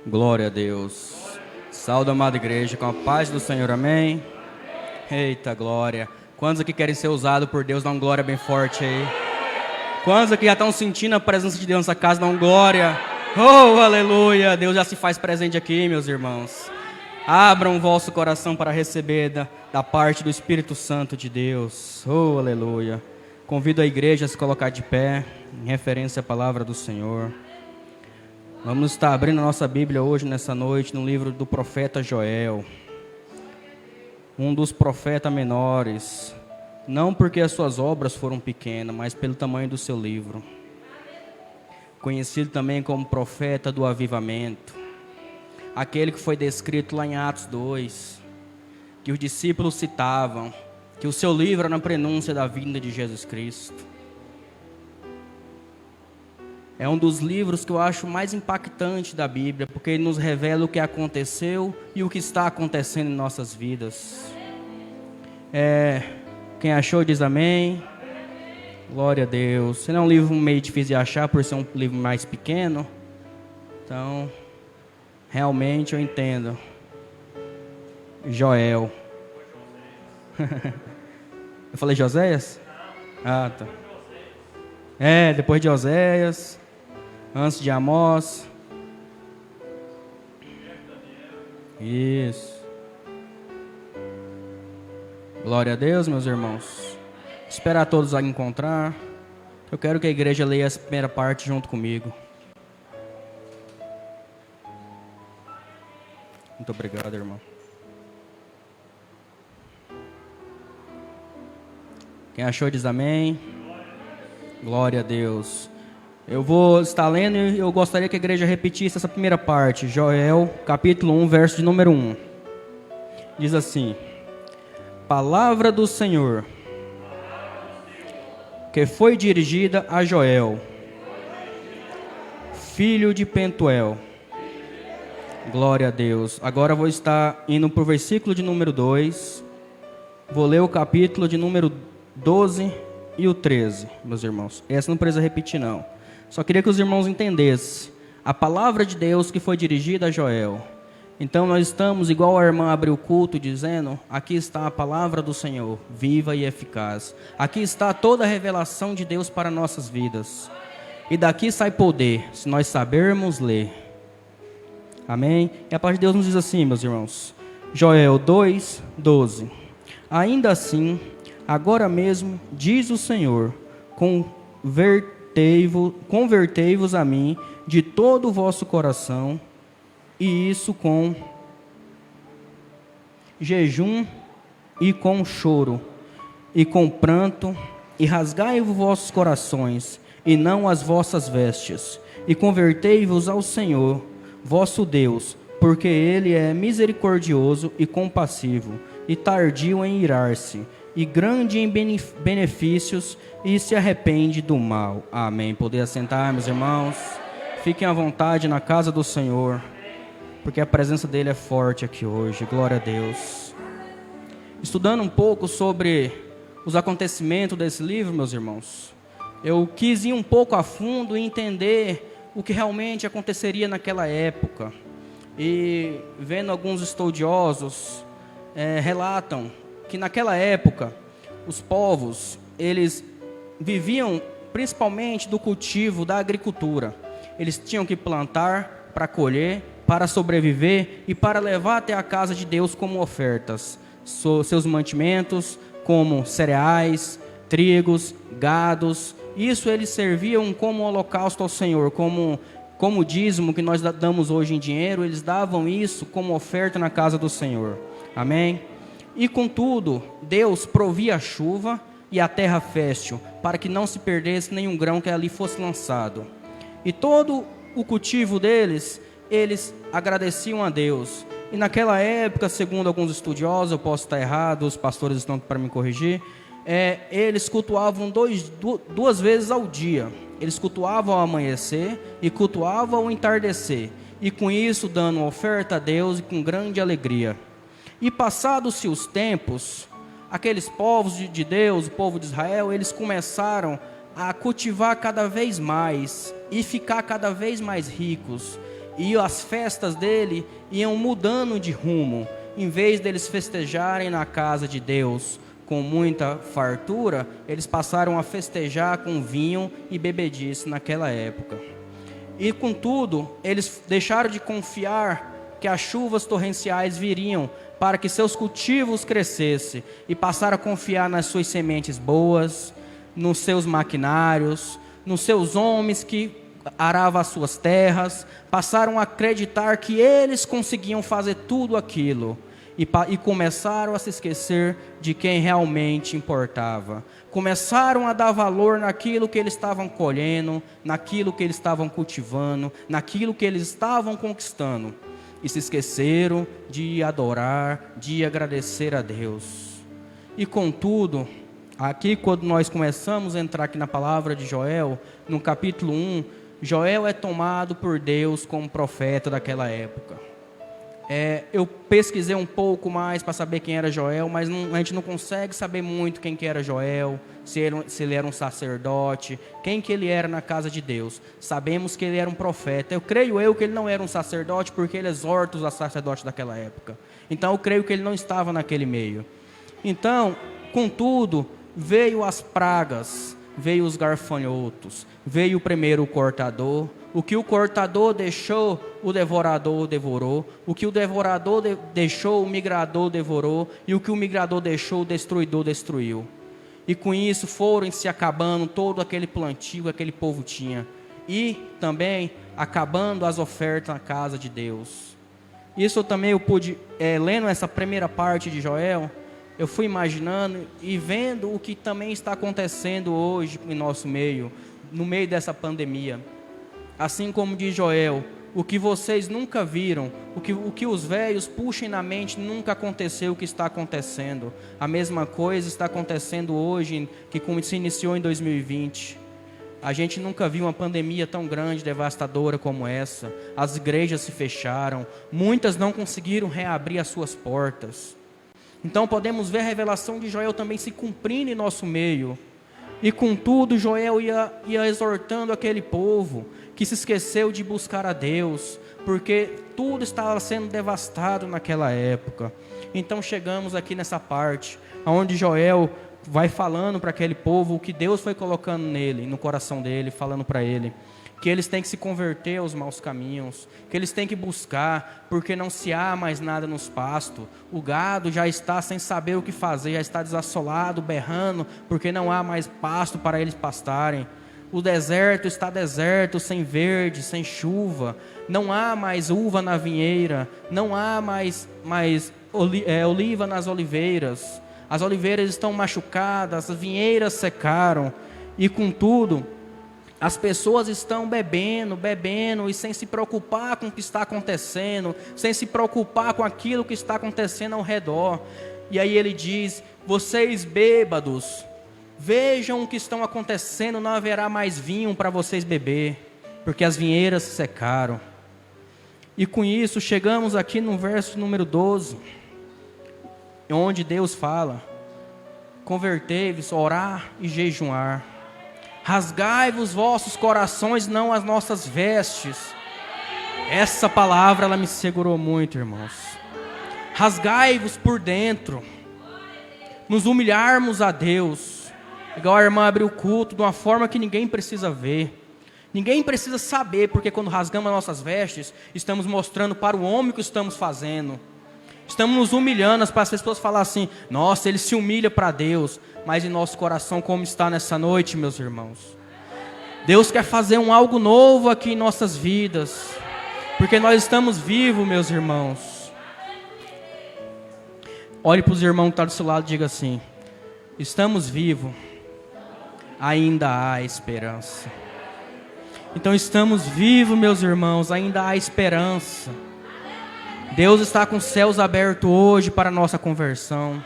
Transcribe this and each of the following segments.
Glória a Deus. Saúde, amada igreja, com a paz do Senhor, amém? Eita, glória. Quantos aqui querem ser usados por Deus? Dá uma glória bem forte aí. Quantos aqui já estão sentindo a presença de Deus nessa casa? Dá uma glória. Oh, aleluia. Deus já se faz presente aqui, meus irmãos. Abram o vosso coração para receber da parte do Espírito Santo de Deus. Oh, aleluia. Convido a igreja a se colocar de pé, em referência à palavra do Senhor. Vamos estar abrindo a nossa Bíblia hoje, nessa noite, no livro do profeta Joel. Um dos profetas menores. Não porque as suas obras foram pequenas, mas pelo tamanho do seu livro. Conhecido também como profeta do avivamento. Aquele que foi descrito lá em Atos 2. Que os discípulos citavam. Que o seu livro era na prenúncia da vinda de Jesus Cristo. É um dos livros que eu acho mais impactante da Bíblia, porque ele nos revela o que aconteceu e o que está acontecendo em nossas vidas. Quem achou diz amém. Glória a Deus. Esse não é um livro meio difícil de achar, por ser um livro mais pequeno. Então, realmente eu entendo. Joel. Eu falei Joséias? Ah, tá. Depois de Oséias, antes de Amós. Isso. Glória a Deus, meus irmãos. Esperar todos a encontrar. Eu quero que a igreja leia essa primeira parte junto comigo. Muito obrigado, irmão. Quem achou diz amém. Glória a Deus. Eu vou estar lendo e eu gostaria que a igreja repetisse essa primeira parte. Joel, capítulo 1, verso de número 1. Diz assim: Palavra do Senhor, que foi dirigida a Joel, filho de Pentuel. Glória a Deus. Agora eu vou estar indo para o versículo de número 2. Vou ler o capítulo de número 12 e o 13, meus irmãos. Essa não precisa repetir, não. Só queria que os irmãos entendessem a palavra de Deus que foi dirigida a Joel. Então nós estamos, igual a irmã abriu o culto, dizendo: aqui está a palavra do Senhor, viva e eficaz. Aqui está toda a revelação de Deus para nossas vidas. E daqui sai poder, se nós sabermos ler. Amém? E a palavra de Deus nos diz assim, meus irmãos. Joel 2, 12. Ainda assim, agora mesmo, diz o Senhor, convertei-vos a mim de todo o vosso coração, e isso com jejum e com choro, e com pranto, e rasgai-vos vossos corações, e não as vossas vestes, e convertei-vos ao Senhor, vosso Deus, porque Ele é misericordioso e compassivo, e tardio em irar-se, e grande em benefícios, e se arrepende do mal. Amém. Poder assentar, meus irmãos. Fiquem à vontade na casa do Senhor, porque a presença dEle é forte aqui hoje. Glória a Deus. Estudando um pouco sobre os acontecimentos desse livro, meus irmãos, eu quis ir um pouco a fundo e entender o que realmente aconteceria naquela época. E vendo alguns estudiosos relatam que naquela época, os povos, eles viviam principalmente do cultivo, da agricultura. Eles tinham que plantar para colher, para sobreviver e para levar até a casa de Deus como ofertas. Seus mantimentos, como cereais, trigos, gados. Isso eles serviam como holocausto ao Senhor, como dízimo que nós damos hoje em dinheiro. Eles davam isso como oferta na casa do Senhor. Amém? E contudo, Deus provia a chuva e a terra fértil, para que não se perdesse nenhum grão que ali fosse lançado. E todo o cultivo deles, eles agradeciam a Deus. E naquela época, segundo alguns estudiosos, eu posso estar errado, os pastores estão aqui para me corrigir, eles cultuavam duas vezes ao dia. Eles cultuavam ao amanhecer e cultuavam ao entardecer. E com isso dando oferta a Deus e com grande alegria. E passados-se os tempos, aqueles povos de Deus, o povo de Israel, eles começaram a cultivar cada vez mais e ficar cada vez mais ricos. e as festas dele iam mudando de rumo. Em vez deles festejarem na casa de Deus com muita fartura, eles passaram a festejar com vinho e bebedice naquela época. E contudo, eles deixaram de confiar que as chuvas torrenciais viriam para que seus cultivos crescessem, e passaram a confiar nas suas sementes boas, nos seus maquinários, nos seus homens que aravam as suas terras. Passaram a acreditar que eles conseguiam fazer tudo aquilo, e começaram a se esquecer de quem realmente importava. Começaram a dar valor naquilo que eles estavam colhendo, naquilo que eles estavam cultivando, naquilo que eles estavam conquistando, e se esqueceram de adorar, de agradecer a Deus. E contudo, aqui quando nós começamos a entrar aqui na palavra de Joel, no capítulo 1, Joel é tomado por Deus como profeta daquela época. Eu pesquisei um pouco mais para saber quem era Joel, mas a gente não consegue saber muito quem que era Joel, se ele era um sacerdote, quem que ele era na casa de Deus. Sabemos que ele era um profeta. Eu creio que ele não era um sacerdote, porque ele exorta os sacerdotes daquela época. Então eu creio que ele não estava naquele meio. Então, contudo, veio as pragas, veio os garfanhotos, veio primeiro o cortador. O que o cortador deixou, o devorador devorou. O que o devorador deixou, o migrador devorou. E o que o migrador deixou, o destruidor destruiu. E com isso foram se acabando todo aquele plantio que aquele povo tinha. E também acabando as ofertas na casa de Deus. Isso também eu pude, lendo essa primeira parte de Joel, eu fui imaginando e vendo o que também está acontecendo hoje em nosso meio, no meio dessa pandemia. Assim como diz Joel, o que vocês nunca viram, o que os velhos puxem na mente, nunca aconteceu o que está acontecendo. A mesma coisa está acontecendo hoje, que como se iniciou em 2020. A gente nunca viu uma pandemia tão grande, devastadora como essa. As igrejas se fecharam, muitas não conseguiram reabrir as suas portas. Então podemos ver a revelação de Joel também se cumprindo em nosso meio. E contudo, Joel ia exortando aquele povo que se esqueceu de buscar a Deus, porque tudo estava sendo devastado naquela época. Então chegamos aqui nessa parte, onde Joel vai falando para aquele povo o que Deus foi colocando nele, no coração dele, falando para ele, que eles têm que se converter aos maus caminhos, que eles têm que buscar, porque não se há mais nada nos pastos. O gado já está sem saber o que fazer, já está desassolado, berrando, porque não há mais pasto para eles pastarem. O deserto está deserto, sem verde, sem chuva. Não há mais uva na vinheira, não há mais oliva nas oliveiras. As oliveiras estão machucadas, as vinheiras secaram. E contudo, as pessoas estão bebendo e sem se preocupar com o que está acontecendo, sem se preocupar com aquilo que está acontecendo ao redor. E aí ele diz: vocês bêbados, vejam o que está acontecendo, não haverá mais vinho para vocês beber, porque as vinheiras se secaram. E com isso chegamos aqui no verso número 12, onde Deus fala: convertei-vos, orar e jejuar. Rasgai-vos vossos corações, não as nossas vestes. Essa palavra, ela me segurou muito, irmãos. Rasgai-vos por dentro. Nos humilharmos a Deus. Igual a irmã abriu o culto de uma forma que ninguém precisa ver. Ninguém precisa saber, porque quando rasgamos as nossas vestes, estamos mostrando para o homem o que estamos fazendo. Estamos nos humilhando para as pessoas falarem assim: nossa, ele se humilha para Deus. Mas em nosso coração, como está nessa noite, meus irmãos? Deus quer fazer algo novo aqui em nossas vidas, porque nós estamos vivos, meus irmãos. Olhe para os irmãos que estão do seu lado e diga assim: estamos vivos, ainda há esperança. Então estamos vivos, meus irmãos, ainda há esperança. Deus está com os céus abertos hoje para a nossa conversão.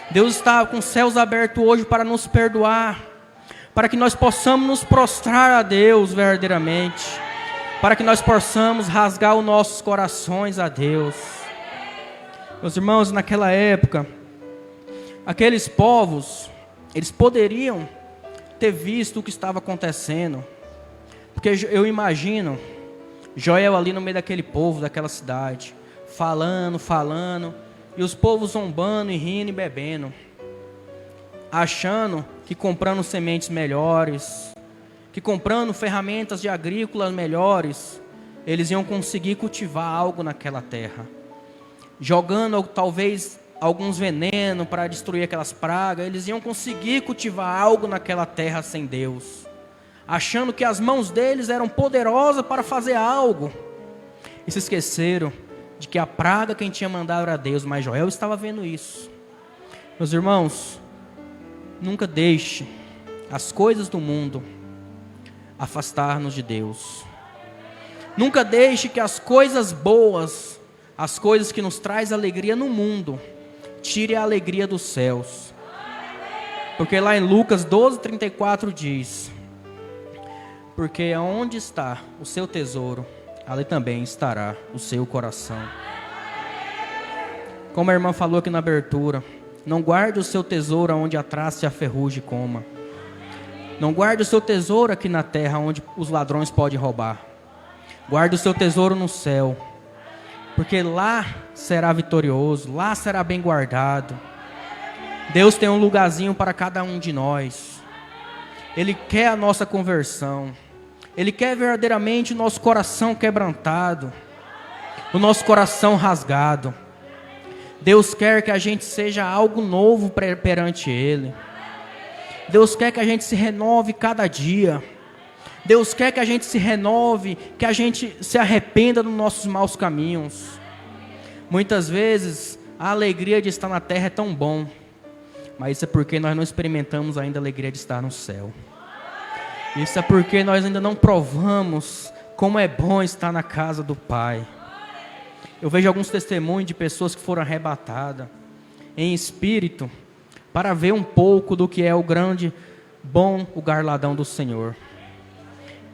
Deus está com os céus abertos hoje para nos perdoar, para que nós possamos nos prostrar a Deus verdadeiramente, para que nós possamos rasgar os nossos corações a Deus. Meus irmãos, naquela época, aqueles povos, eles poderiam ter visto o que estava acontecendo, porque eu imagino Joel ali no meio daquele povo, daquela cidade, falando, e os povos zombando e rindo e bebendo, achando que comprando sementes melhores, que comprando ferramentas de agrícolas melhores, eles iam conseguir cultivar algo naquela terra, jogando talvez alguns venenos para destruir aquelas pragas, eles iam conseguir cultivar algo naquela terra sem Deus, achando que as mãos deles eram poderosas para fazer algo, e se esqueceram de que a praga quem tinha mandado era Deus. Mas Joel estava vendo isso. Meus irmãos, nunca deixe as coisas do mundo afastar-nos de Deus. Nunca deixe que as coisas boas, as coisas que nos traz alegria no mundo, tire a alegria dos céus. Porque lá em Lucas 12:34 diz: porque onde está o seu tesouro, ali também estará o seu coração. Como a irmã falou aqui na abertura, não guarde o seu tesouro onde a traça e a ferrugem coma. Não guarde o seu tesouro aqui na terra, onde os ladrões podem roubar. Guarde o seu tesouro no céu, porque lá será vitorioso, lá será bem guardado. Deus tem um lugarzinho para cada um de nós. Ele quer a nossa conversão. Ele quer verdadeiramente o nosso coração quebrantado, o nosso coração rasgado. Deus quer que a gente seja algo novo perante Ele. Deus quer que a gente se renove cada dia. Deus quer que a gente se renove, que a gente se arrependa dos nossos maus caminhos. Muitas vezes a alegria de estar na terra é tão bom, mas isso é porque nós não experimentamos ainda a alegria de estar no céu. Isso é porque nós ainda não provamos como é bom estar na casa do Pai. Eu vejo alguns testemunhos de pessoas que foram arrebatadas em espírito para ver um pouco do que é o grande, bom, o galardão do Senhor.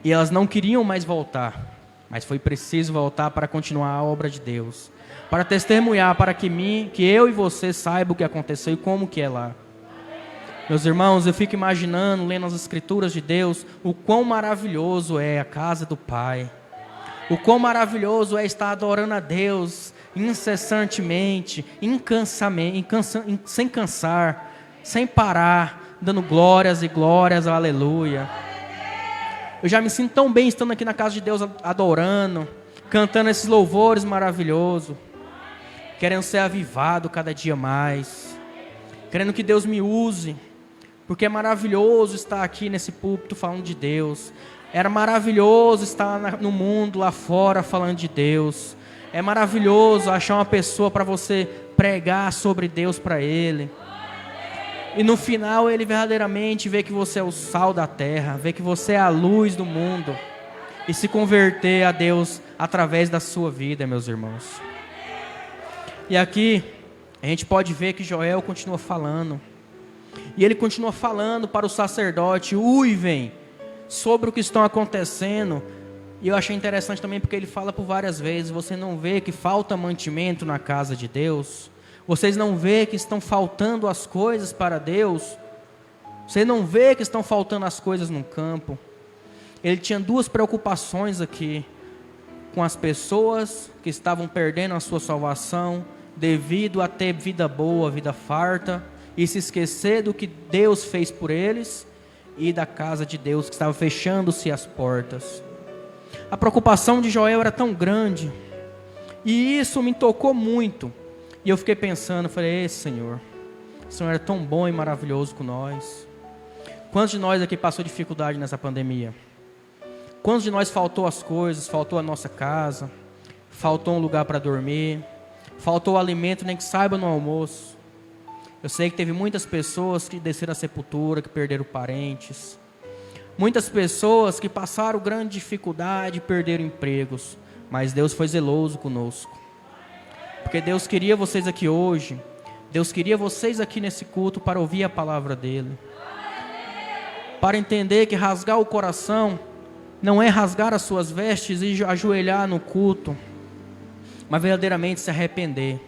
E elas não queriam mais voltar, mas foi preciso voltar para continuar a obra de Deus, para testemunhar, para que eu e você saibam o que aconteceu e como que é lá. Meus irmãos, eu fico imaginando, lendo as Escrituras de Deus, o quão maravilhoso é a casa do Pai. O quão maravilhoso é estar adorando a Deus incessantemente, sem cansar, sem parar, dando glórias e glórias, aleluia. Eu já me sinto tão bem estando aqui na casa de Deus, adorando, cantando esses louvores maravilhosos, querendo ser avivado cada dia mais, querendo que Deus me use, porque é maravilhoso estar aqui nesse púlpito falando de Deus. Era maravilhoso estar no mundo lá fora falando de Deus. É maravilhoso achar uma pessoa para você pregar sobre Deus para ele. E no final ele verdadeiramente vê que você é o sal da terra, vê que você é a luz do mundo, e se converter a Deus através da sua vida, meus irmãos. E aqui a gente pode ver que Joel continua falando. E ele continua falando para o sacerdote: uivem sobre o que está acontecendo. E eu achei interessante também porque ele fala por várias vezes: você não vê que falta mantimento na casa de Deus? Vocês não vê que estão faltando as coisas para Deus? Você não vê que estão faltando as coisas no campo? Ele tinha duas preocupações aqui, com as pessoas que estavam perdendo a sua salvação devido a ter vida boa, vida farta, e se esquecer do que Deus fez por eles, e da casa de Deus que estava fechando-se as portas. A preocupação de Joel era tão grande, e isso me tocou muito. E eu fiquei pensando, falei: Senhor, o Senhor é tão bom e maravilhoso com nós. Quantos de nós aqui passou dificuldade nessa pandemia? Quantos de nós faltou as coisas, faltou a nossa casa, faltou um lugar para dormir, faltou alimento, nem que saiba no almoço? Eu sei que teve muitas pessoas que desceram à sepultura, que perderam parentes. Muitas pessoas que passaram grande dificuldade, perderam empregos. Mas Deus foi zeloso conosco. Porque Deus queria vocês aqui hoje. Deus queria vocês aqui nesse culto para ouvir a palavra dEle. Para entender que rasgar o coração não é rasgar as suas vestes e ajoelhar no culto, mas verdadeiramente se arrepender.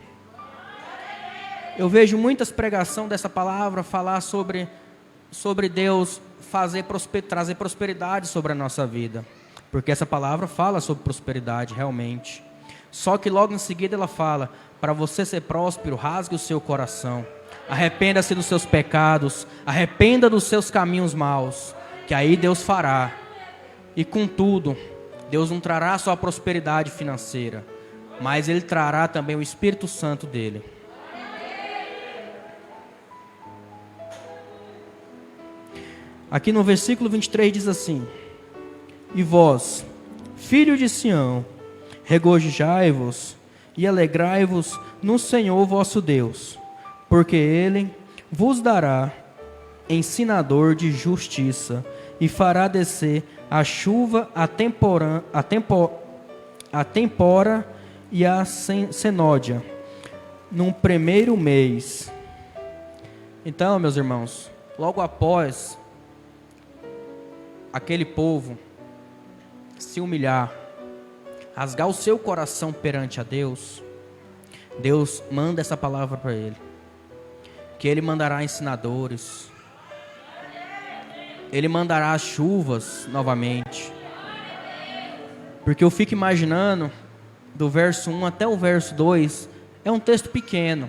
Eu vejo muitas pregações dessa palavra falar sobre Deus trazer prosperidade sobre a nossa vida, Porque essa palavra fala sobre prosperidade, realmente. Só que logo em seguida ela fala: para você ser próspero, rasgue o seu coração. Arrependa-se dos seus pecados, arrependa dos seus caminhos maus, que aí Deus fará. E contudo, Deus não trará só a prosperidade financeira, mas Ele trará também o Espírito Santo dEle. Aqui no versículo 23 diz assim: e vós, filho de Sião, regozijai-vos e alegrai-vos no Senhor vosso Deus, porque Ele vos dará ensinador de justiça e fará descer a chuva, a tempora e a senódia, num primeiro mês. Então, meus irmãos, logo após aquele povo se humilhar, rasgar o seu coração perante a Deus, Deus manda essa palavra para ele, que Ele mandará ensinadores, Ele mandará as chuvas novamente. Porque eu fico imaginando, do verso 1 até o verso 2, é um texto pequeno,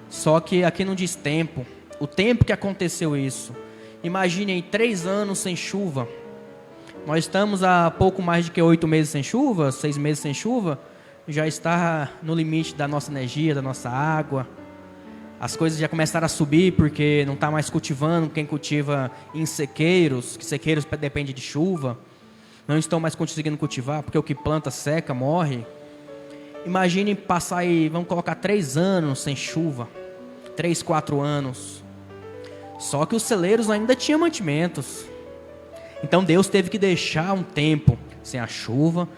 só que aqui não diz tempo, o tempo que aconteceu isso. Imaginem 3 anos sem chuva. Nós estamos há pouco mais de que 8 meses sem chuva, 6 meses sem chuva, já está no limite da nossa energia, da nossa água. As coisas já começaram a subir porque não está mais cultivando. Quem cultiva em sequeiros, que sequeiros depende de chuva, não estão mais conseguindo cultivar porque o que planta seca, morre. Imaginem passar aí, vamos colocar 3 anos sem chuva, 3, 4 anos. Só que os celeiros ainda tinham mantimentos. Então Deus teve que deixar um tempo sem a chuva,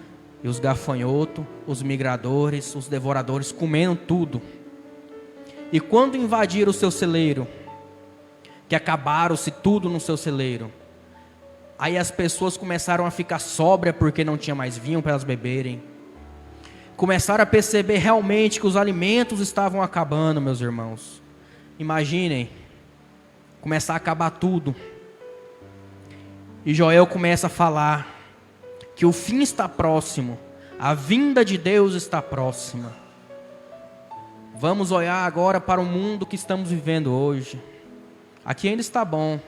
e os gafanhotos, os migradores, os devoradores comendo tudo. E quando invadiram o seu celeiro, que acabaram-se tudo no seu celeiro, aí as pessoas começaram a ficar sóbrias porque não tinha mais vinho para elas beberem. Começaram a perceber realmente que os alimentos estavam acabando, meus irmãos. Imaginem, começar a acabar tudo. E Joel começa a falar que o fim está próximo, a vinda de Deus está próxima. Vamos olhar agora para o mundo que estamos vivendo hoje. Aqui ainda está bom,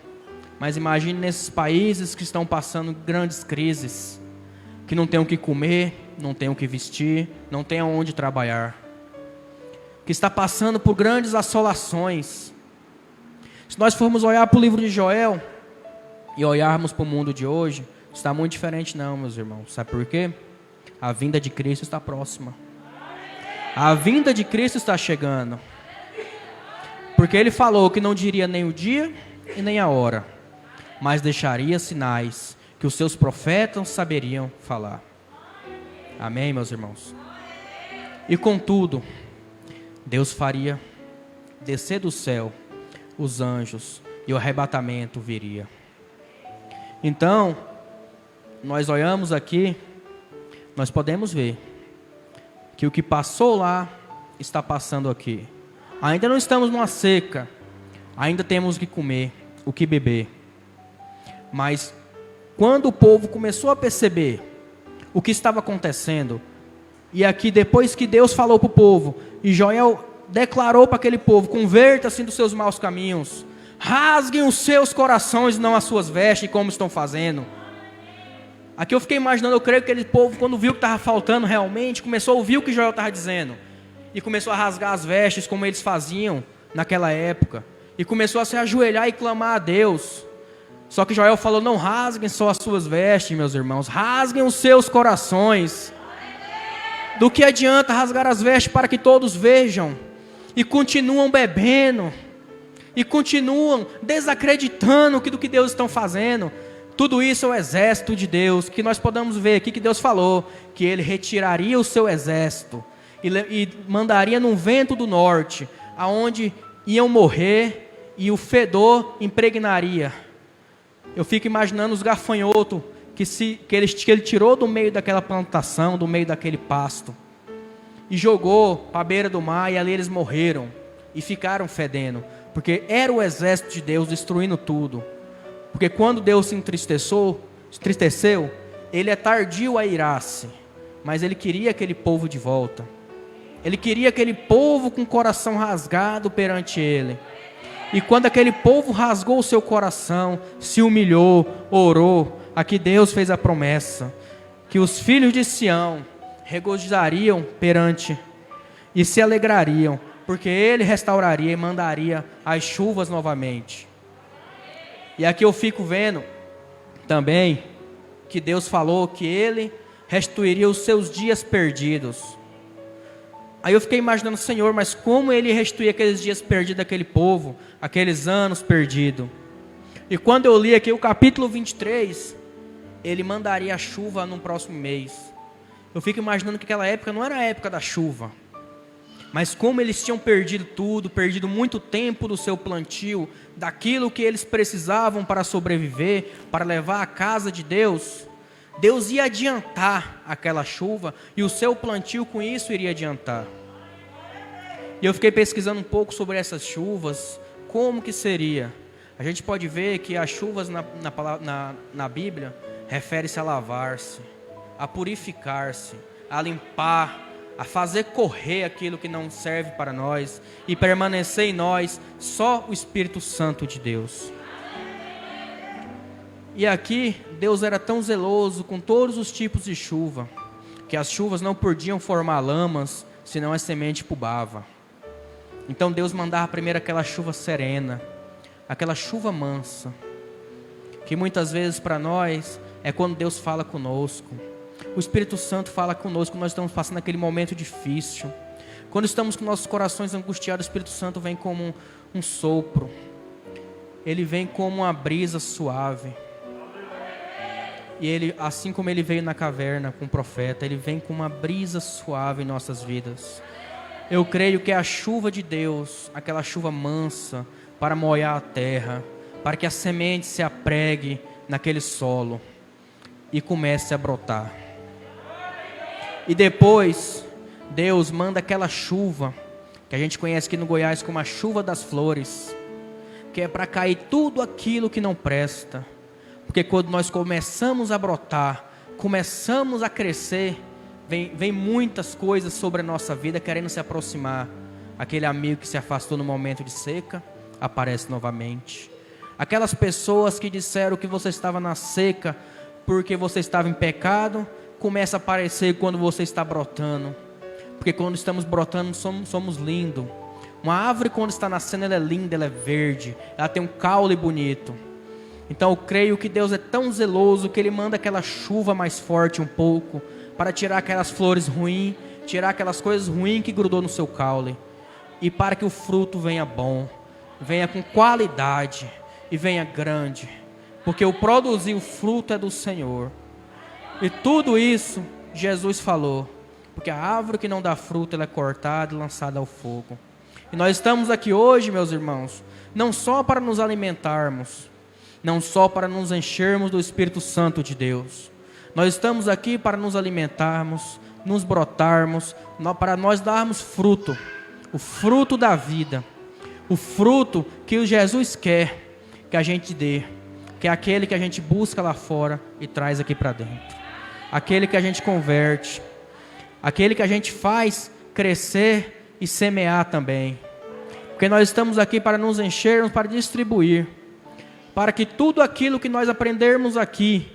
mas imagine nesses países que estão passando grandes crises, que não tem o que comer, não tem o que vestir, não tem aonde trabalhar, que está passando por grandes assolações. Se nós formos olhar para o livro de Joel e olharmos para o mundo de hoje, está muito diferente não, meus irmãos. Sabe por quê? A vinda de Cristo está próxima. A vinda de Cristo está chegando. Porque Ele falou que não diria nem o dia e nem a hora, mas deixaria sinais que os seus profetas saberiam falar. Amém, meus irmãos? E contudo, Deus faria descer do céu os anjos e o arrebatamento viria. Então, nós olhamos aqui, nós podemos ver que o que passou lá está passando aqui. Ainda não estamos numa seca, ainda temos o que comer, o que beber. Mas quando o povo começou a perceber o que estava acontecendo, e aqui depois que Deus falou para o povo, e Joel declarou para aquele povo: converta-se dos seus maus caminhos, rasguem os seus corações e não as suas vestes, como estão fazendo. Aqui eu fiquei imaginando, eu creio que aquele povo, quando viu que estava faltando realmente, começou a ouvir o que Joel estava dizendo, e começou a rasgar as vestes como eles faziam naquela época, e começou a se ajoelhar e clamar a Deus. Só que Joel falou: não rasguem só as suas vestes, meus irmãos, rasguem os seus corações. Do que adianta rasgar as vestes para que todos vejam, e continuam bebendo, e continuam desacreditando do que Deus está fazendo? Tudo isso é o exército de Deus, que nós podemos ver aqui que Deus falou, que Ele retiraria o seu exército, e mandaria num vento do norte, aonde iam morrer, e o fedor impregnaria. Eu fico imaginando os gafanhotos, que ele tirou do meio daquela plantação, do meio daquele pasto, e jogou para a beira do mar, e ali eles morreram, e ficaram fedendo, porque era o exército de Deus destruindo tudo. Porque quando Deus se entristeceu, ele é tardio a irar-se, mas ele queria aquele povo de volta. Ele queria aquele povo com o coração rasgado perante ele. E quando aquele povo rasgou o seu coração, se humilhou, orou, aqui Deus fez a promessa que os filhos de Sião regozijariam perante e se alegrariam, porque ele restauraria e mandaria as chuvas novamente. E aqui eu fico vendo também que Deus falou que ele restituiria os seus dias perdidos. Aí eu fiquei imaginando, Senhor, mas como ele restituía aqueles dias perdidos daquele povo, aqueles anos perdidos? E quando eu li aqui o capítulo 23, ele mandaria a chuva no próximo mês. Eu fico imaginando que aquela época não era a época da chuva, mas como eles tinham perdido tudo, perdido muito tempo do seu plantio, daquilo que eles precisavam para sobreviver, para levar à casa de Deus, Deus ia adiantar aquela chuva e o seu plantio com isso iria adiantar. E eu fiquei pesquisando um pouco sobre essas chuvas, como que seria. A gente pode ver que as chuvas na Bíblia refere-se a lavar-se, a purificar-se, a limpar, a fazer correr aquilo que não serve para nós e permanecer em nós só o Espírito Santo de Deus. E aqui Deus era tão zeloso com todos os tipos de chuva, que as chuvas não podiam formar lamas, senão a semente pubava. Então Deus mandava primeiro aquela chuva serena, aquela chuva mansa, que muitas vezes para nós é quando Deus fala conosco. O Espírito Santo fala conosco quando nós estamos passando aquele momento difícil. Quando estamos com nossos corações angustiados, o Espírito Santo vem como um sopro. Ele vem como uma brisa suave. E ele, assim como ele veio na caverna com o profeta, ele vem com uma brisa suave em nossas vidas. Eu creio que é a chuva de Deus, aquela chuva mansa, para molhar a terra, para que a semente se apregue naquele solo e comece a brotar. E depois, Deus manda aquela chuva, que a gente conhece aqui no Goiás como a chuva das flores, que é para cair tudo aquilo que não presta. Porque quando nós começamos a brotar, começamos a crescer, vem muitas coisas sobre a nossa vida querendo se aproximar. Aquele amigo que se afastou no momento de seca, aparece novamente. Aquelas pessoas que disseram que você estava na seca porque você estava em pecado, começa a aparecer quando você está brotando. Porque quando estamos brotando, somos lindos. Uma árvore quando está nascendo, ela é linda, ela é verde, ela tem um caule bonito. Então eu creio que Deus é tão zeloso que Ele manda aquela chuva mais forte um pouco, para tirar aquelas flores ruins, tirar aquelas coisas ruins que grudou no seu caule, e para que o fruto venha bom, venha com qualidade e venha grande, porque o produzir o fruto é do Senhor. E tudo isso Jesus falou, porque a árvore que não dá fruto, ela é cortada e lançada ao fogo. E nós estamos aqui hoje, meus irmãos, não só para nos alimentarmos, não só para nos enchermos do Espírito Santo de Deus. Nós estamos aqui para nos alimentarmos, nos brotarmos, para nós darmos fruto, o fruto da vida, o fruto que o Jesus quer que a gente dê, que é aquele que a gente busca lá fora e traz aqui para dentro, aquele que a gente converte, aquele que a gente faz crescer e semear também, porque nós estamos aqui para nos enchermos, para distribuir, para que tudo aquilo que nós aprendermos aqui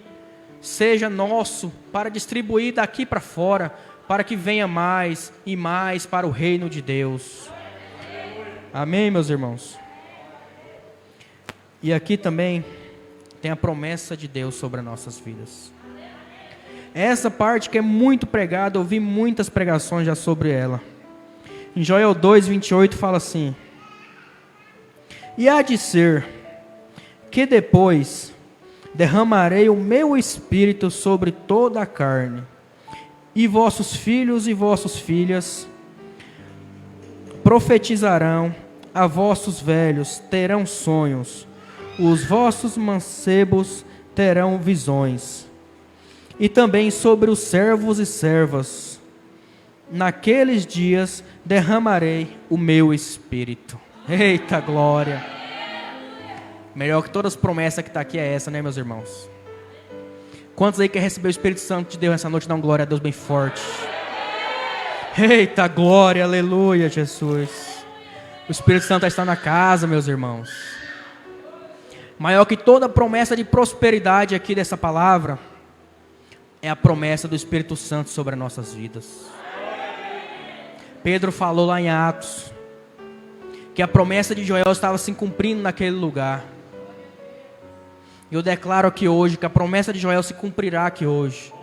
seja nosso, para distribuir daqui para fora, para que venha mais e mais para o reino de Deus. Amém, meus irmãos? E aqui também tem a promessa de Deus sobre as nossas vidas. Essa parte que é muito pregada, eu ouvi muitas pregações já sobre ela. Em Joel 2:28 fala assim: e há de ser que depois derramarei o meu espírito sobre toda a carne, e vossos filhos e vossas filhas profetizarão, a vossos velhos terão sonhos, os vossos mancebos terão visões, e também sobre os servos e servas, naqueles dias derramarei o meu espírito. Eita glória! Melhor que todas as promessas que está aqui é essa, né, meus irmãos? Quantos aí querem receber o Espírito Santo de Deus essa noite? Dá uma glória a Deus bem forte. Eita, glória, aleluia, Jesus. O Espírito Santo está na casa, meus irmãos. Maior que toda promessa de prosperidade aqui dessa palavra é a promessa do Espírito Santo sobre as nossas vidas. Pedro falou lá em Atos que a promessa de Joel estava se cumprindo naquele lugar. E eu declaro aqui hoje que a promessa de Joel se cumprirá aqui hoje.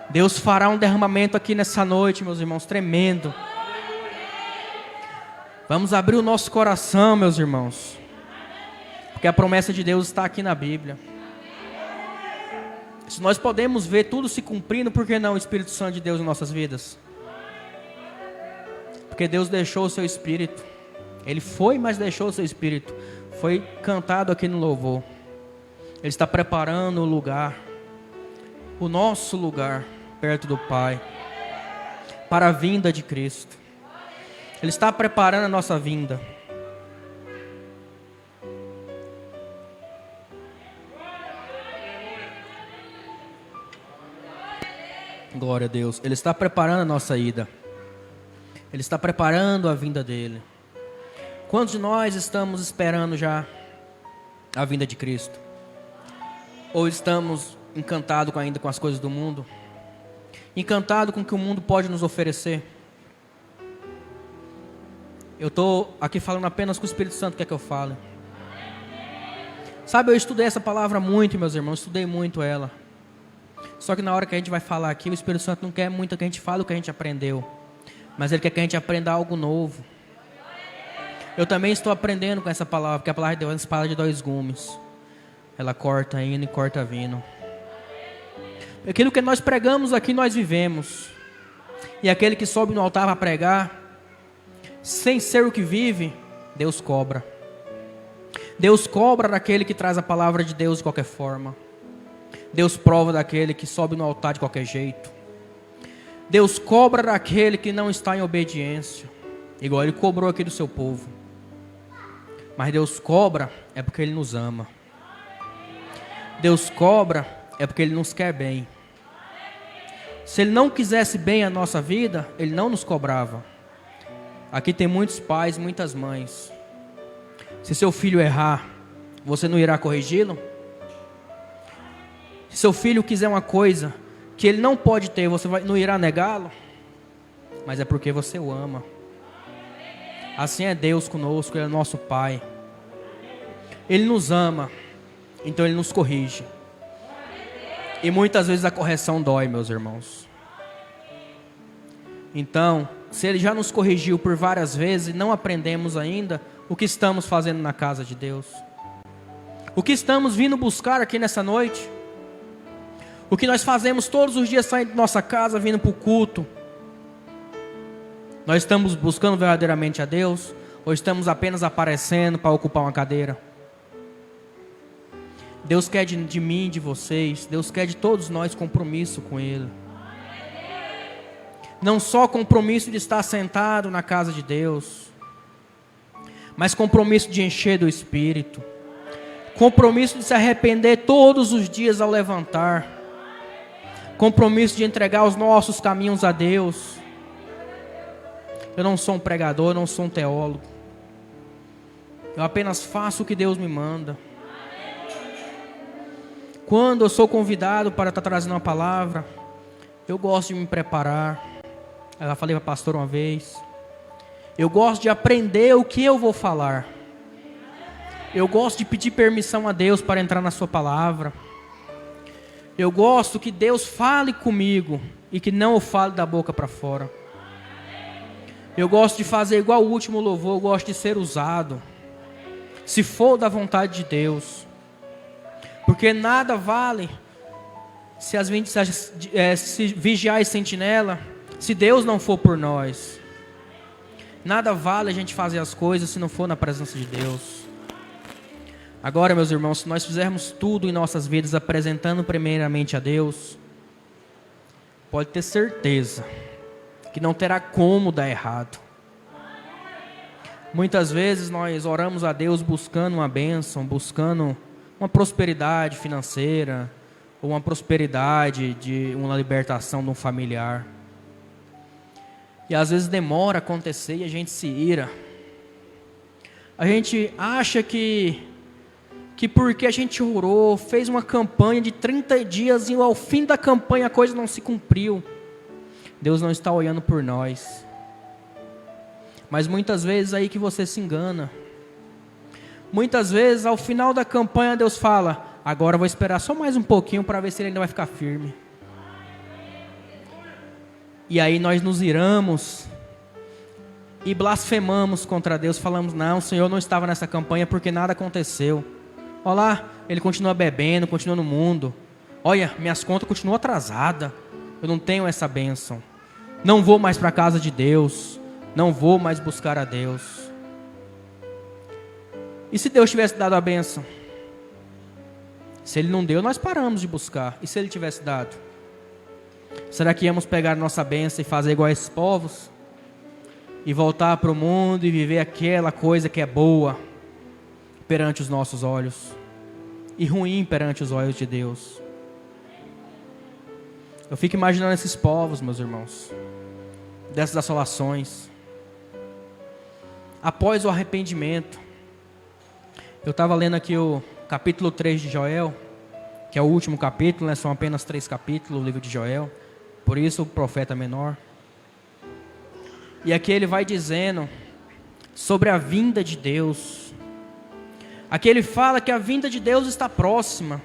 Deus fará um derramamento aqui nessa noite, meus irmãos, tremendo. Vamos abrir o nosso coração, meus irmãos, porque a promessa de Deus está aqui na Bíblia. Se nós podemos ver tudo se cumprindo, por que não o Espírito Santo de Deus em nossas vidas? Porque Deus deixou o seu Espírito. Ele foi, mas deixou o seu Espírito. Foi cantado aqui no louvor. Ele está preparando o lugar, o nosso lugar, perto do Pai, para a vinda de Cristo. Ele está preparando a nossa vinda. Glória a Deus. Ele está preparando a nossa ida. Ele está preparando a vinda dele. Quantos de nós estamos esperando já a vinda de Cristo? Ou estamos encantados ainda com as coisas do mundo? Encantado com o que o mundo pode nos oferecer? Eu estou aqui falando apenas com o Espírito Santo quer que eu fale. Sabe, eu estudei essa palavra muito, meus irmãos, estudei muito ela. Só que na hora que a gente vai falar aqui, o Espírito Santo não quer muito que a gente fale o que a gente aprendeu, mas Ele quer que a gente aprenda algo novo. Eu também estou aprendendo com essa palavra, porque a palavra de Deus é uma espada de dois gumes. Ela corta indo e corta vindo. Aquilo que nós pregamos aqui, nós vivemos. E aquele que sobe no altar para pregar, sem ser o que vive, Deus cobra. Deus cobra daquele que traz a palavra de Deus de qualquer forma. Deus prova daquele que sobe no altar de qualquer jeito. Deus cobra daquele que não está em obediência, igual Ele cobrou aqui do seu povo. Mas Deus cobra é porque Ele nos ama. Deus cobra é porque Ele nos quer bem. Se Ele não quisesse bem a nossa vida, Ele não nos cobrava. Aqui tem muitos pais, muitas mães. Se seu filho errar, você não irá corrigi-lo? Se seu filho quiser uma coisa que ele não pode ter, você não irá negá-lo? Mas é porque você o ama. Assim é Deus conosco, Ele é nosso Pai. Ele nos ama, então Ele nos corrige. E muitas vezes a correção dói, meus irmãos. Então, se Ele já nos corrigiu por várias vezes e não aprendemos ainda, o que estamos fazendo na casa de Deus? O que estamos vindo buscar aqui nessa noite? O que nós fazemos todos os dias saindo de nossa casa, vindo para o culto? Nós estamos buscando verdadeiramente a Deus? Ou estamos apenas aparecendo para ocupar uma cadeira? Deus quer de mim, de vocês, Deus quer de todos nós compromisso com Ele. Não só compromisso de estar sentado na casa de Deus, mas compromisso de encher do Espírito. Compromisso de se arrepender todos os dias ao levantar. Compromisso de entregar os nossos caminhos a Deus. Eu não sou um pregador, não sou um teólogo. Eu apenas faço o que Deus me manda. Quando eu sou convidado para estar trazendo uma palavra, eu gosto de me preparar. Eu já falei para a pastora uma vez. Eu gosto de aprender o que eu vou falar. Eu gosto de pedir permissão a Deus para entrar na sua palavra. Eu gosto que Deus fale comigo e que não eu fale da boca para fora. Eu gosto de fazer igual o último louvor, eu gosto de ser usado, se for da vontade de Deus. Porque nada vale se vigiar e sentinela, se Deus não for por nós. Nada vale a gente fazer as coisas se não for na presença de Deus. Agora, meus irmãos, se nós fizermos tudo em nossas vidas apresentando primeiramente a Deus, pode ter certeza que não terá como dar errado. Muitas vezes nós oramos a Deus buscando uma bênção, buscando uma prosperidade financeira, ou uma prosperidade de uma libertação de um familiar. E às vezes demora a acontecer e a gente se ira. A gente acha que porque a gente orou, fez uma campanha de 30 dias e ao fim da campanha a coisa não se cumpriu. Deus não está olhando por nós. Mas muitas vezes é aí que você se engana. Muitas vezes ao final da campanha Deus fala: agora eu vou esperar só mais um pouquinho para ver se ele ainda vai ficar firme. E aí nós nos iramos e blasfemamos contra Deus, falamos: não, o Senhor não estava nessa campanha porque nada aconteceu. Olha lá, ele continua bebendo, continua no mundo. Olha, minhas contas continuam atrasadas. Eu não tenho essa bênção. Não vou mais para a casa de Deus. Não vou mais buscar a Deus. E se Deus tivesse dado a bênção? Se Ele não deu, nós paramos de buscar. E se Ele tivesse dado? Será que íamos pegar a nossa bênção e fazer igual a esses povos? E voltar para o mundo e viver aquela coisa que é boa perante os nossos olhos e ruim perante os olhos de Deus? Eu fico imaginando esses povos, meus irmãos, dessas assolações, após o arrependimento. Eu estava lendo aqui o capítulo 3 de Joel, que é o último capítulo, né? São apenas 3 capítulos, o livro de Joel, por isso o profeta menor. E aqui ele vai dizendo sobre a vinda de Deus. Aqui ele fala que a vinda de Deus está próxima,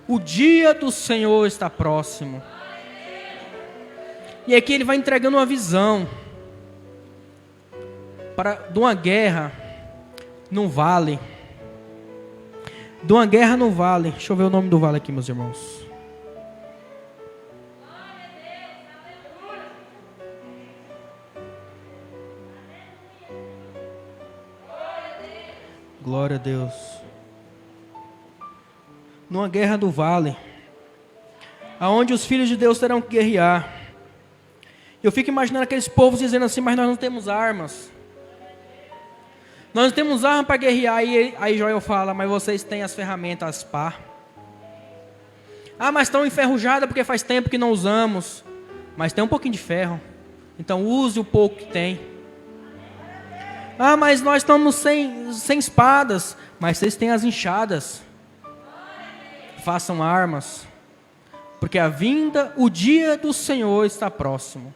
o dia do Senhor está próximo. E aqui ele vai entregando uma visão de uma guerra num vale. De uma guerra no vale. Deixa eu ver o nome do vale aqui, meus irmãos. Glória a Deus. Numa guerra do vale, aonde os filhos de Deus terão que guerrear. Eu fico imaginando aqueles povos dizendo assim: mas nós não temos armas. Nós não temos arma para guerrear. E aí Joel fala: mas vocês têm as ferramentas, as pá. Ah, mas estão enferrujadas porque faz tempo que não usamos. Mas tem um pouquinho de ferro, então use o pouco que tem. Ah, mas nós estamos sem espadas. Mas vocês têm as enxadas. Façam armas, porque a vinda, o dia do Senhor está próximo.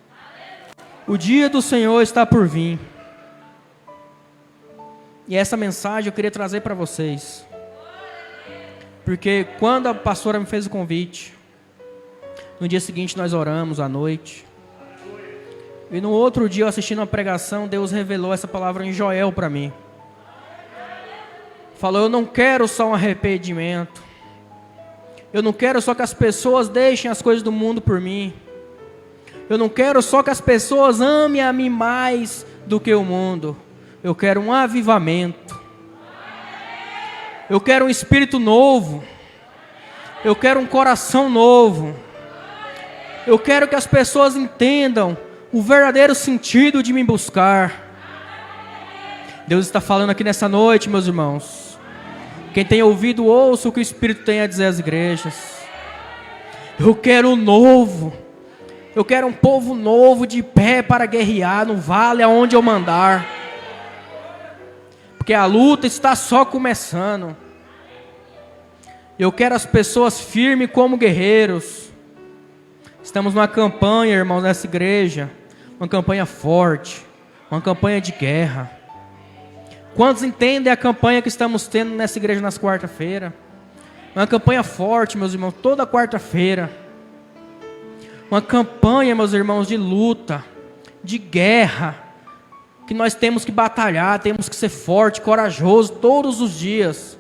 O dia do Senhor está por vir. E essa mensagem eu queria trazer para vocês, porque quando a pastora me fez o convite, no dia seguinte nós oramos à noite, e no outro dia, eu assistindo uma pregação, Deus revelou essa palavra em Joel para mim. Falou: eu não quero só um arrependimento, eu não quero só que as pessoas deixem as coisas do mundo por mim, eu não quero só que as pessoas amem a mim mais do que o mundo. Eu quero um avivamento. Eu quero um espírito novo. Eu quero um coração novo. Eu quero que as pessoas entendam o verdadeiro sentido de me buscar. Deus está falando aqui nessa noite, meus irmãos. Quem tem ouvido, ouça o que o Espírito tem a dizer às igrejas. Eu quero o novo. Eu quero um povo novo de pé para guerrear no vale aonde eu mandar. Porque a luta está só começando. Eu quero as pessoas firmes como guerreiros. Estamos numa campanha, irmãos, nessa igreja. Uma campanha forte. Uma campanha de guerra. Quantos entendem a campanha que estamos tendo nessa igreja nas quarta-feiras? Uma campanha forte, meus irmãos, toda quarta-feira. Uma campanha, meus irmãos, de luta, de guerra. Que nós temos que batalhar, temos que ser forte, corajoso todos os dias.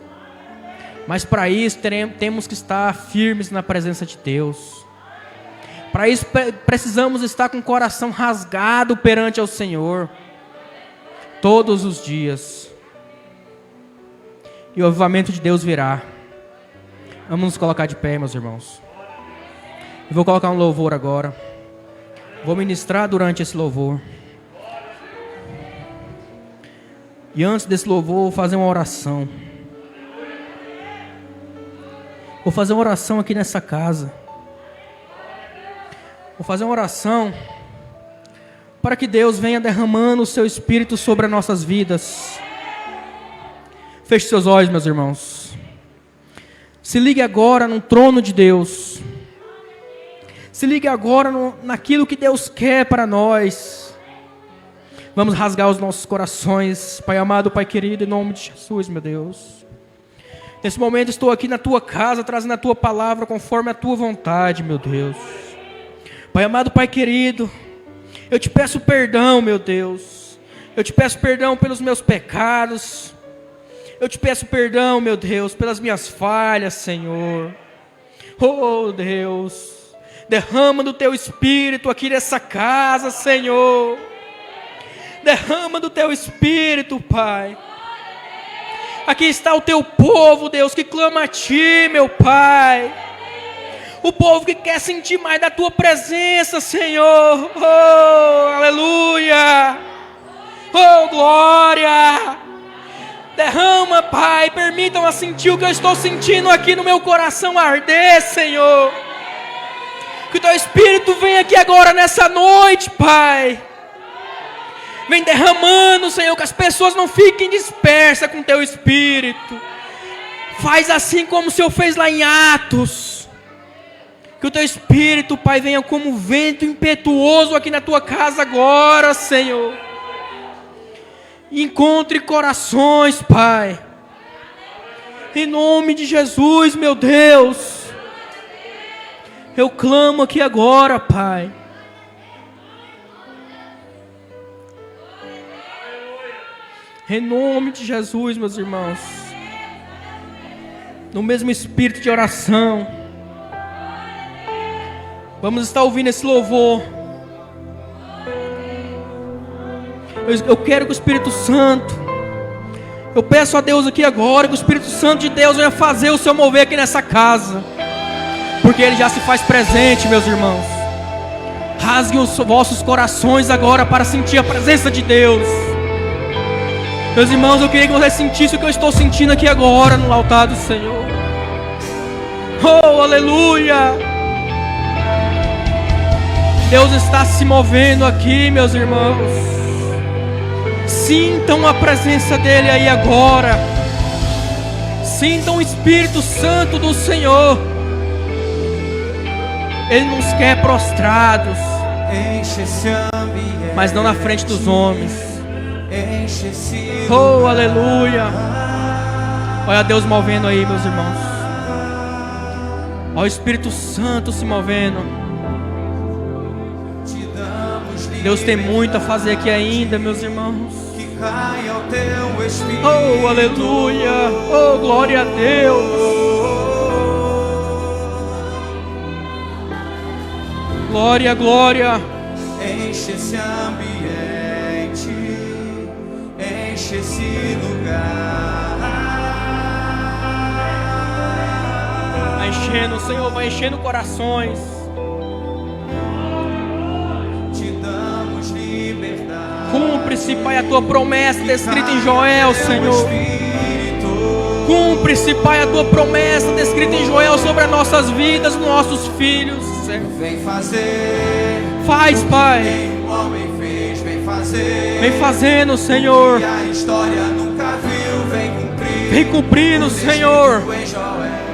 Mas para isso temos que estar firmes na presença de Deus. Para isso precisamos estar com o coração rasgado perante ao Senhor todos os dias. E o avivamento de Deus virá. Vamos nos colocar de pé, meus irmãos. Eu vou colocar um louvor agora. Vou ministrar durante esse louvor. E antes desse louvor, vou fazer uma oração. Vou fazer uma oração aqui nessa casa. Vou fazer uma oração para que Deus venha derramando o seu Espírito sobre as nossas vidas. Feche seus olhos, meus irmãos. Se ligue agora no trono de Deus. Se ligue agora naquilo que Deus quer para nós. Vamos rasgar os nossos corações, Pai amado, Pai querido, em nome de Jesus, meu Deus. Nesse momento estou aqui na Tua casa, trazendo a Tua palavra conforme a Tua vontade, meu Deus. Pai amado, Pai querido, eu te peço perdão, meu Deus. Eu te peço perdão pelos meus pecados. Eu te peço perdão, meu Deus, pelas minhas falhas, Senhor. Oh, Deus, derrama do Teu Espírito aqui nessa casa, Senhor. Derrama do Teu Espírito, Pai. Aqui está o Teu povo, Deus, que clama a Ti, meu Pai. O povo que quer sentir mais da Tua presença, Senhor. Oh, aleluia. Oh, glória. Derrama, Pai. Permitam-a sentir o que eu estou sentindo aqui no meu coração arder, Senhor. Que o Teu Espírito venha aqui agora nessa noite, Pai. Vem derramando, Senhor, que as pessoas não fiquem dispersas com Teu Espírito. Faz assim como o Senhor fez lá em Atos. Que o Teu Espírito, Pai, venha como um vento impetuoso aqui na Tua casa agora, Senhor. Encontre corações, Pai. Em nome de Jesus, meu Deus. Eu clamo aqui agora, Pai. Em nome de Jesus, meus irmãos. No mesmo espírito de oração. Vamos estar ouvindo esse louvor. Eu quero que o Espírito Santo, eu peço a Deus aqui agora, que o Espírito Santo de Deus venha fazer o seu mover aqui nessa casa. Porque Ele já se faz presente, meus irmãos. Rasguem os vossos corações agora para sentir a presença de Deus. Meus irmãos, eu queria que você sentisse o que eu estou sentindo aqui agora no altar do Senhor. Oh, aleluia! Deus está se movendo aqui, meus irmãos. Sintam a presença dEle aí agora. Sintam o Espírito Santo do Senhor. Ele nos quer prostrados, mas não na frente dos homens. Oh, aleluia. Olha Deus movendo aí, meus irmãos. Olha o Espírito Santo se movendo. Deus tem muito a fazer aqui ainda, meus irmãos. Oh, aleluia. Oh, glória a Deus. Glória, glória. Enche esse ambiente, enche esse lugar. Vai enchendo, Senhor, vai enchendo corações. Te damos liberdade. Cumpre-se, Pai, a Tua promessa descrita em Joel, Senhor. Cumpre-se, Pai, a Tua promessa descrita em Joel sobre as nossas vidas, nossos filhos, Senhor. Vem fazer. Faz, Pai. O homem fez, vem fazer. Vem fazendo, Senhor. E a história nunca viu, vem cumprir. Vem cumprindo, Senhor. Em Joel.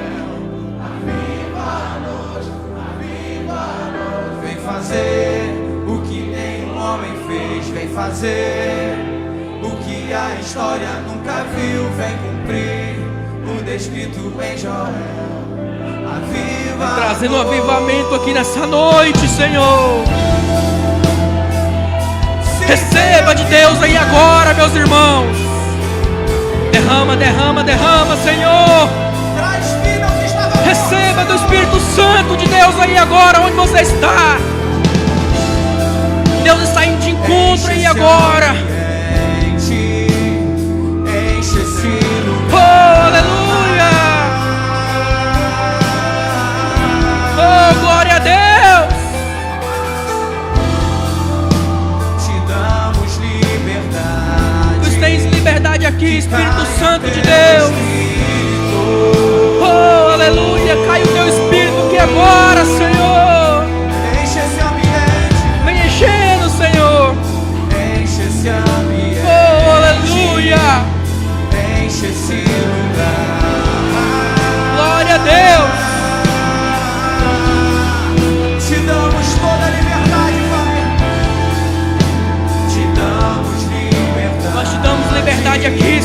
Aviva-nos, aviva-nos. Vem fazer o que nenhum homem fez, vem fazer o que a história nunca viu, vem cumprir o descrito em Joel. Aviva, Trazendo um avivamento aqui nessa noite, Senhor. Receba de Deus aí agora, meus irmãos. Derrama, derrama, derrama, Senhor. traz vida ao que estava morto. Receba do Espírito Santo de Deus aí agora, onde você está. Deus está indo de encontro aí agora. Enche esse lugar. Oh, aleluia. Oh, glória a Deus. Te damos liberdade. Tu tens liberdade aqui, Espírito Santo de Deus. Oh, aleluia.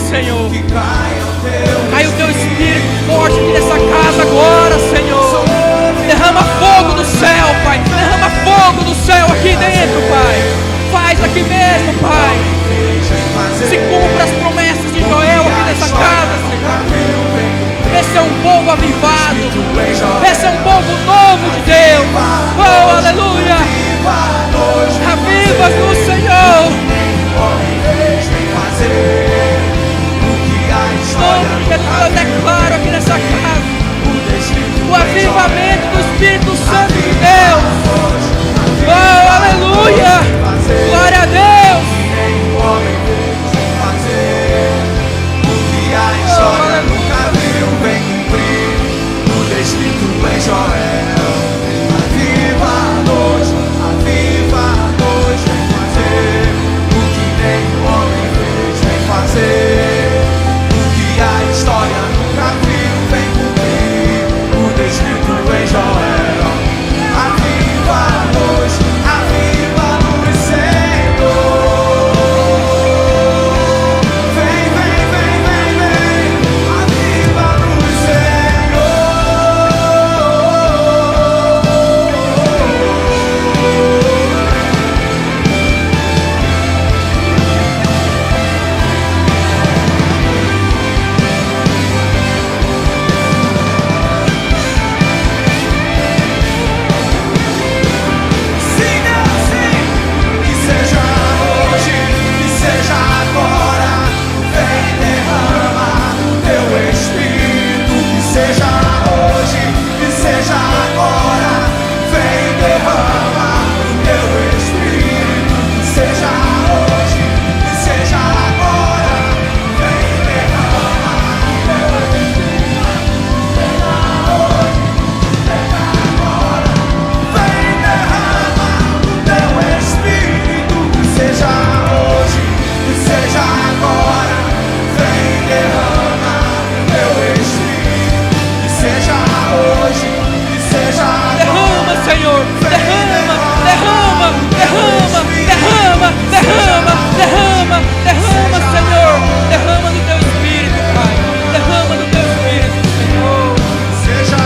Senhor. Que caia o teu Cai o teu Espírito forte aqui nessa casa agora, Senhor. Derrama fogo do céu, Pai. Derrama fogo do céu aqui dentro, Pai. Faz aqui mesmo, Pai. Se cumpra as promessas de Joel aqui nessa casa, Senhor. Esse é um povo avivado. Esse é um povo novo de Deus. Oh, aleluia. Avivas no Senhor. Eu declaro aqui nessa casa o avivamento do Espírito Santo de Deus. Oh, aleluia. Glória a Deus. O que a história nunca viu vem cumprir no descrito em Joel. Aviva-nos, vem fazer o que nem homem fez, vem fazer o que a história nunca viu, vem cumprir o descrito em Joel. Aviva-nos, Senhor. Vem, aviva-nos, Senhor. Sim, Deus, sim. Que seja hoje, que seja agora. Vem, derrama o teu Espírito. Que seja hoje, que seja agora. Vem, derrama o teu Espírito. Que seja hoje, que seja agora. Vem, derrama o teu Espírito. Seja hoje, seja agora. Vem, derrama o teu Espírito. Que seja hoje, que seja agora. Vem, derrama o teu Espírito. Que seja hoje, que seja agora. Derrama, Senhor. Derrama, derrama, derrama, derrama, derrama, derrama, derrama, Senhor. Derrama do teu Espírito, Pai. Derrama do teu Espírito, Senhor. Seja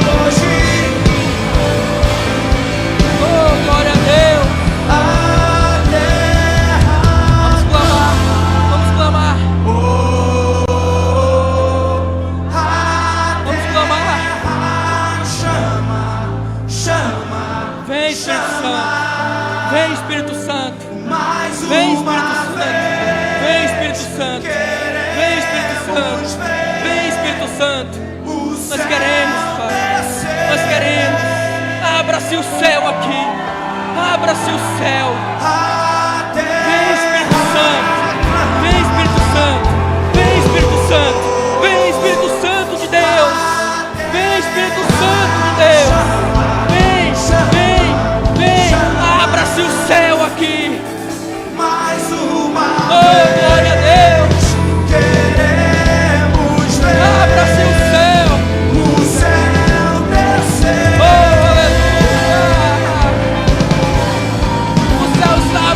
hoje Oh, glória a Deus. a terra. Vamos clamar. Vamos clamar. A Vamos clamar. terra chama. Vem, Espírito Santo. Vem, Espírito Santo. Mais Vem, uma Espírito Santo. Vem, Espírito Santo. Vem, Espírito Santo. Vem, Espírito Santo. Nós queremos, Pai. Nós queremos. Abra-se o céu aqui. Abra-se o céu. Vem, Espírito Santo. Vem, Espírito Santo. Vem, Espírito Santo. Vem, Espírito Santo de Deus. Vem, Espírito Santo de Deus. Vem, vem, vem. Abra-se o céu aqui. Mais uma Oh, glória a Deus. queremos ver Abra-se o céu. o céu descer. Oh, aleluia. O céu está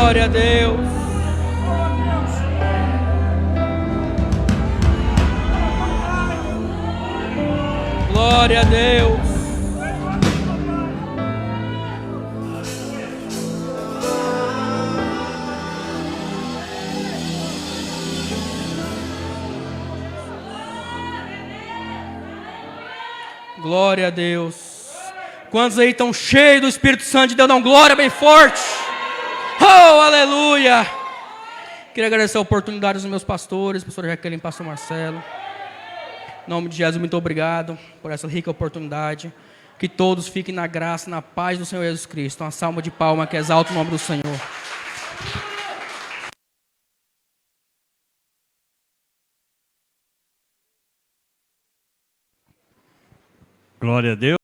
Glória a Deus. Glória a Deus. Glória a Deus. Quantos aí estão cheios do Espírito Santo de Deus? Dão glória bem forte. Oh, aleluia. Queria agradecer a oportunidade dos meus pastores, pastor Jaqueline, pastor Marcelo. Em nome de Jesus, muito obrigado por essa rica oportunidade. Que todos fiquem na graça, na paz do Senhor Jesus Cristo. Uma salva de palma que exalta o nome do Senhor. Glória a Deus.